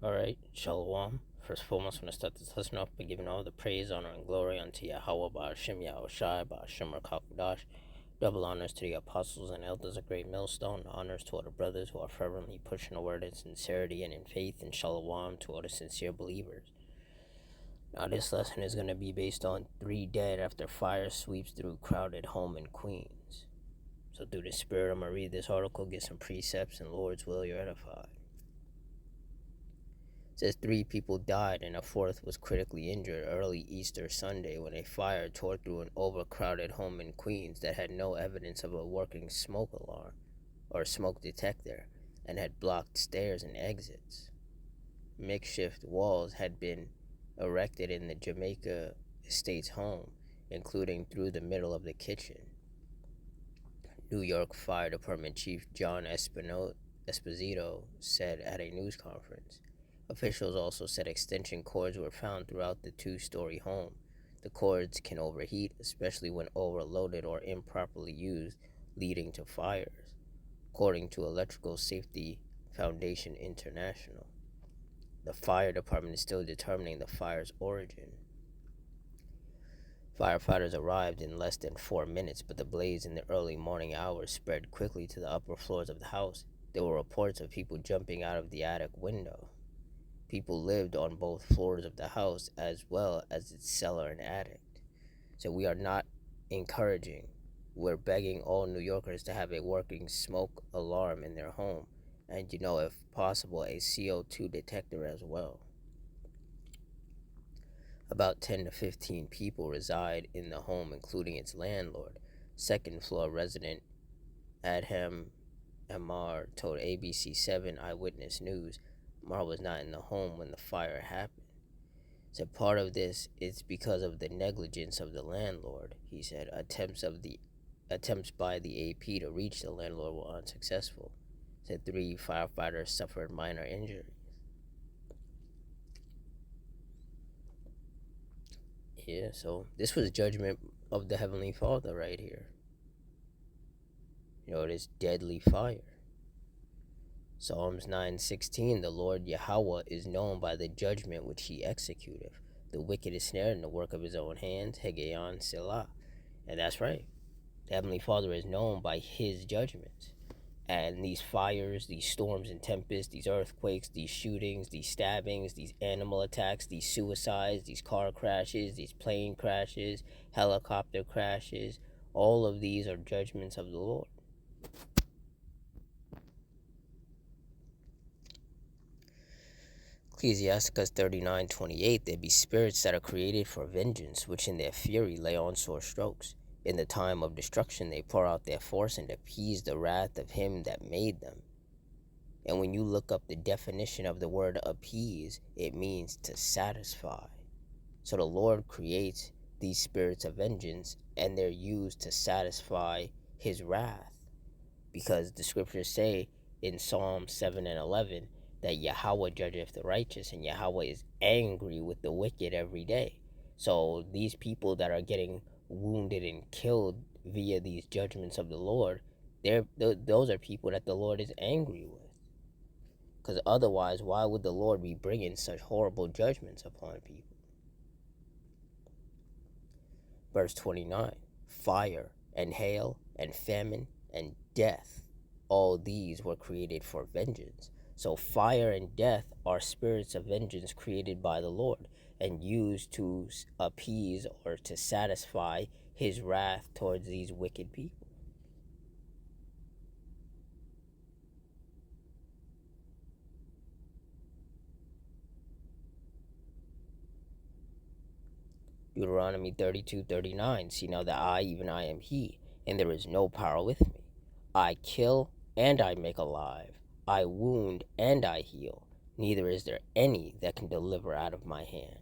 Alright, Shalom. First and foremost, I want to start this lesson off by giving all the praise, honor, and glory unto Yahweh, Ba'ashem Yahushai, Ba'ashem Rakakadash. Double honors to the apostles and elders of Great Millstone. Honors to all the brothers who are fervently pushing the word in sincerity and in faith. And Shalom to all the sincere believers. Now, this lesson is going to be based on 3 dead after fire sweeps through crowded home in Queens. So, through the Spirit, I'm going to read this article, get some precepts, and Lord's will, you're edified. It says 3 people died and a 4th was critically injured early Easter Sunday when a fire tore through an overcrowded home in Queens that had no evidence of a working smoke alarm or smoke detector and had blocked stairs and exits. Makeshift walls had been erected in the Jamaica Estates home, including through the middle of the kitchen. New York Fire Department Chief John Esposito said at a news conference. Officials also said extension cords were found throughout the 2-story home. The cords can overheat, especially when overloaded or improperly used, leading to fires, according to Electrical Safety Foundation International. The fire department is still determining the fire's origin. Firefighters arrived in less than 4 minutes, but the blaze in the early morning hours spread quickly to the upper floors of the house. There were reports of people jumping out of the attic window. People lived on both floors of the house as well as its cellar and attic. So we are not encouraging. We're begging all New Yorkers to have a working smoke alarm in their home and, if possible, a CO2 detector as well. About 10 to 15 people reside in the home, including its landlord. Second-floor resident Adham Amar told ABC 7 Eyewitness News Amar was not in the home when the fire happened. So part of this is because of the negligence of the landlord, he said. Attempts by the AP to reach the landlord were unsuccessful. Said 3 firefighters suffered minor injuries. Yeah, so this was judgment of the Heavenly Father right here. This deadly fire. Psalms 9:16, the Lord Yahweh is known by the judgment which he executeth. The wicked is snared in the work of his own hands, Hegeon Selah. And that's right. The Heavenly Father is known by his judgments. And these fires, these storms and tempests, these earthquakes, these shootings, these stabbings, these animal attacks, these suicides, these car crashes, these plane crashes, helicopter crashes, all of these are judgments of the Lord. Ecclesiasticus 39:28, there be spirits that are created for vengeance, which in their fury lay on sore strokes. In the time of destruction they pour out their force and appease the wrath of him that made them. And when you look up the definition of the word appease, it means to satisfy. So the Lord creates these spirits of vengeance, and they're used to satisfy his wrath. Because the scriptures say in Psalm 7:11 that Yahweh judgeth the righteous, and Yahweh is angry with the wicked every day. So these people that are getting wounded and killed via these judgments of the Lord, those are people that the Lord is angry with. Because otherwise, why would the Lord be bringing such horrible judgments upon people? Verse 29, fire and hail and famine and death, all these were created for vengeance. So fire and death are spirits of vengeance created by the Lord and used to appease or to satisfy his wrath towards these wicked people. Deuteronomy 32:39, see now that I, even I, am he, and there is no power with me. I kill and I make alive. I wound and I heal. Neither is there any that can deliver out of my hand.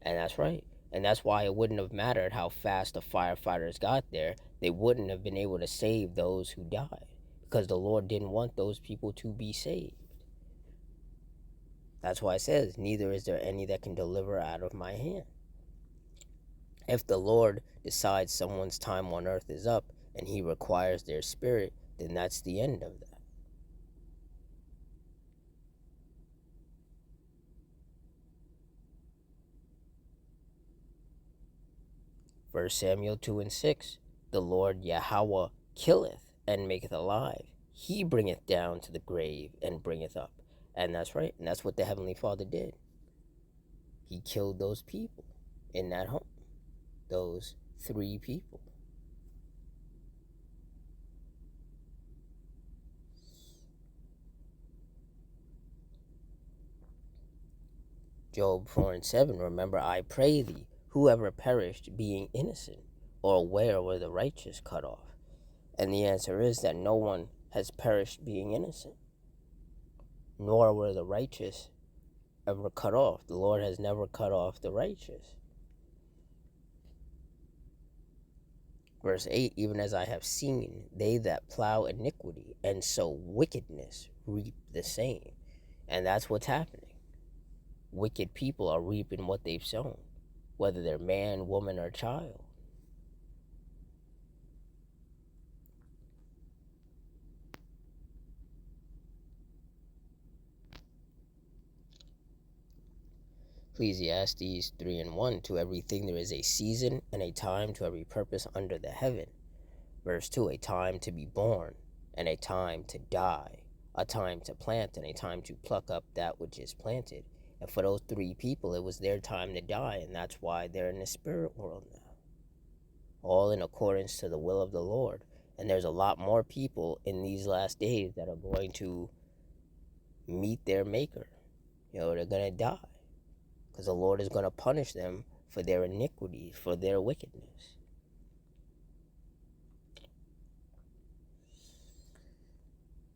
And that's right. And that's why it wouldn't have mattered how fast the firefighters got there. They wouldn't have been able to save those who died, because the Lord didn't want those people to be saved. That's why it says, neither is there any that can deliver out of my hand. If the Lord decides someone's time on earth is up and he requires their spirit, then that's the end of that. 1 Samuel 2 and 6. The Lord Yahweh killeth and maketh alive. He bringeth down to the grave and bringeth up. And that's right. And that's what the Heavenly Father did. He killed those people in that home. Those 3 people. Job 4 and 7. Remember, I pray thee, whoever perished being innocent, or where were the righteous cut off? And the answer is that no one has perished being innocent, nor were the righteous ever cut off. The Lord has never cut off the righteous. Verse 8, even as I have seen, they that plow iniquity and sow wickedness reap the same. And that's what's happening. Wicked people are reaping what they've sown, whether they're man, woman, or child. Ecclesiastes 3 and 1. To everything there is a season and a time to every purpose under the heaven. Verse 2, a time to be born and a time to die, a time to plant and a time to pluck up that which is planted. And for those 3 people, it was their time to die, and that's why they're in the spirit world now. All in accordance to the will of the Lord. And there's a lot more people in these last days that are going to meet their maker. They're going to die. Because the Lord is going to punish them for their iniquity, for their wickedness.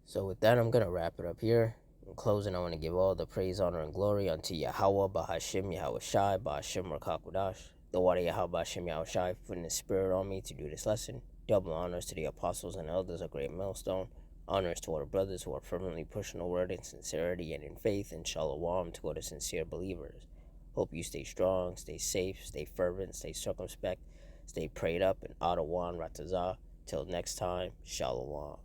So with that, I'm going to wrap it up here. In closing, I want to give all the praise, honor, and glory unto Yahweh, Bahashim, Yahweh Shai, Bahashim, Rakakudash, the Water Yahweh, Bahashim, Yahweh Shai, putting the spirit on me to do this lesson. Double honors to the apostles and elders of Great Millstone. Honors to our brothers who are firmly pushing the word in sincerity and in faith, and shalom to other sincere believers. Hope you stay strong, stay safe, stay fervent, stay circumspect, stay prayed up, and Adawan Ratazah. Till next time, shalom.